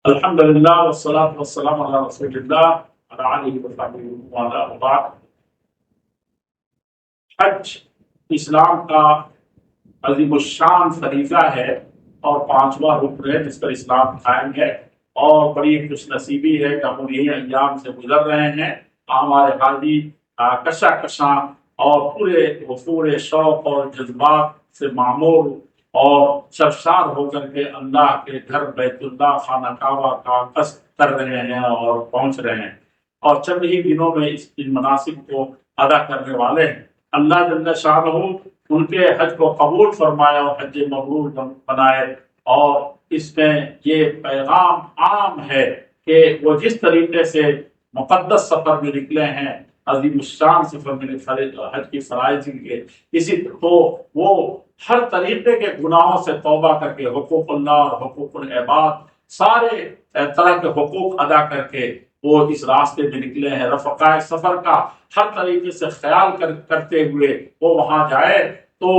الحمدللہ والصلاة والسلام علی رسول اللہ وعلی آلہ وصحبہ ومن والاه۔ حج اسلام کا عظیم الشان فریضہ ہے اور پانچواں رکن ہے جس پر اسلام قائم ہے، اور بڑی خوش نصیبی ہے کہ ہم یہی ایام سے گزر رہے ہیں۔ ہمارے حاجی کشاں اور پورے شوق اور جذبات سے معمور اور سرشار ہو کر کے اللہ کے گھر بیت اللہ خانہ کعبہ کا قصد کر رہے ہیں اور پہنچ رہے ہیں، اور چند ہی دنوں میں ان مناسک کو ادا کرنے والے ہیں۔ اللہ جل شانہ ان کے حج کو قبول فرمائے اور حج مبرور بنائے، اور اس میں یہ پیغام عام ہے کہ وہ جس طریقے سے مقدس سفر میں نکلے ہیں، عظیم الشان سفر میں حج کی فرائض کے، اسی تو وہ ہر طریقے کے گناہوں سے توبہ کر کے حقوق اللہ اور حقوق العباد سارے طرح کے حقوق ادا کر کے وہ اس راستے میں نکلے ہیں۔ رفقائے سفر کا ہر طریقے سے خیال کرتے ہوئے وہ وہاں جائے تو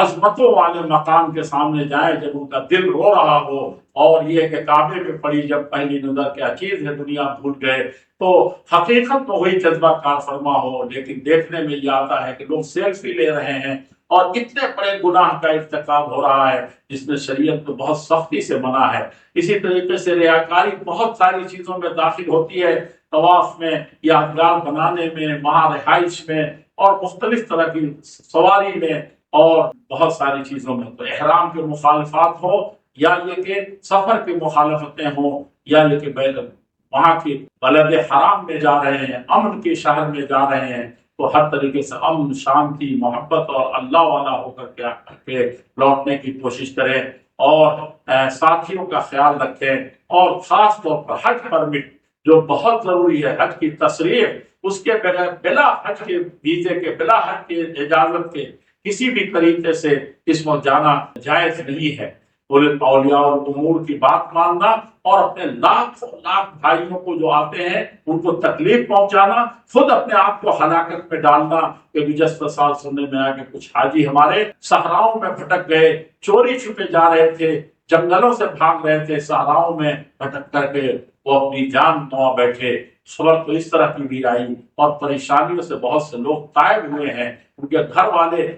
عظمتوں والے مقام کے سامنے جائے جب ان کا دل رو رہا ہو، اور یہ کہ کعبے میں پڑی جب پہلی نظر کیا چیز ہے دنیا بھول گئے، تو حقیقت تو وہی جذبہ کار فرما ہو، لیکن دیکھنے میں یہ آتا ہے کہ لوگ سیلفی لے رہے ہیں اور اتنے بڑے گناہ کا ارتکاب ہو رہا ہے جس میں شریعت کو بہت سختی سے منع ہے۔ اسی طریقے سے ریاکاری بہت ساری چیزوں میں داخل ہوتی ہے، طواف میں، یادگار بنانے میں، وہاں رہائش میں، اور مختلف طرح کی سواری میں، اور بہت ساری چیزوں میں۔ تو احرام کی مخالفات ہو، یا یہ کہ سفر کی مخالفتیں ہوں، یا یہ کہ وہاں کی بلد حرام میں جا رہے ہیں، امن کے شہر میں جا رہے ہیں، تو ہر طریقے سے امن، شانتی، محبت اور اللہ والا ہو کر کے لوٹنے کی کوشش کریں، اور ساتھیوں کا خیال رکھیں، اور خاص طور پر حج پرمٹ جو بہت ضروری ہے، حج کی تصریح، اس کے بغیر بلا حج کے ویزے کے، بلا حج کے اجازت کے کسی بھی طریقے سے اس میں جانا جائز نہیں ہے۔ اولیاء اور امور کی بات ماننا، اور اپنے لاکھ بھائیوں کو جو آتے ہیں ان کو تکلیف پہنچانا، خود اپنے آپ کو ہلاکت میں ڈالنا۔ کہ گزشتہ سال سننے میں آیا کہ کچھ حاجی ہمارے صحراؤں میں بھٹک گئے، چوری چھپے جا رہے تھے، جنگلوں سے بھاگ رہے تھے، صحراؤں میں بھٹک کر کے وہ اپنی جان گنوا بیٹھے۔ خبر تو اس طرح کی بھی آئی، اور پریشانیوں سے بہت سے لوگ طائب ہوئے ہیں، ان کے گھر والے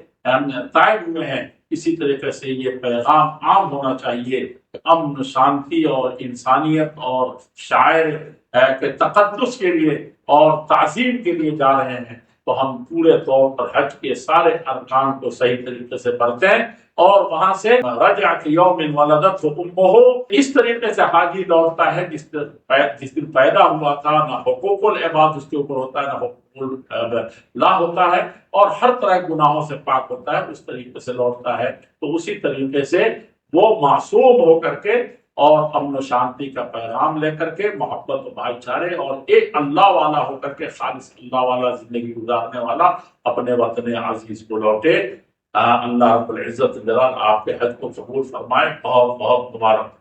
طائب ہوئے ہیں۔ اسی طریقے سے یہ پیغام عام ہونا چاہیے کہ امن، شانتی اور انسانیت اور شاعر کے تقدس کے لیے اور تعظیم کے لیے جا رہے ہیں، تو ہم پورے طور پر حج کے سارے ارکان کو صحیح طریقے سے برتیں، اور وہاں سے رجع یوم ولدتہ امہ، اس طریقے سے حاجی لوٹتا ہے جس دن پیدا ہوا تھا، نہ حقوق العباد اس کے اوپر ہوتا ہے، نہ حقوق اللہ ہوتا ہے، اور ہر طرح کے گناہوں سے پاک ہوتا ہے، اس طریقے سے لوٹتا ہے۔ تو اسی طریقے سے وہ معصوم ہو کر کے اور امن و شانتی کا پیغام لے کر کے، محبت و بھائی چارے اور ایک اللہ والا ہو کر کے، خالص اللہ والا زندگی گزارنے والا اپنے وطن عزیز کو لوٹے۔ اللہ رب العزت جلال آپ کے حج کو قبول فرمائے۔ بہت بہت مبارک۔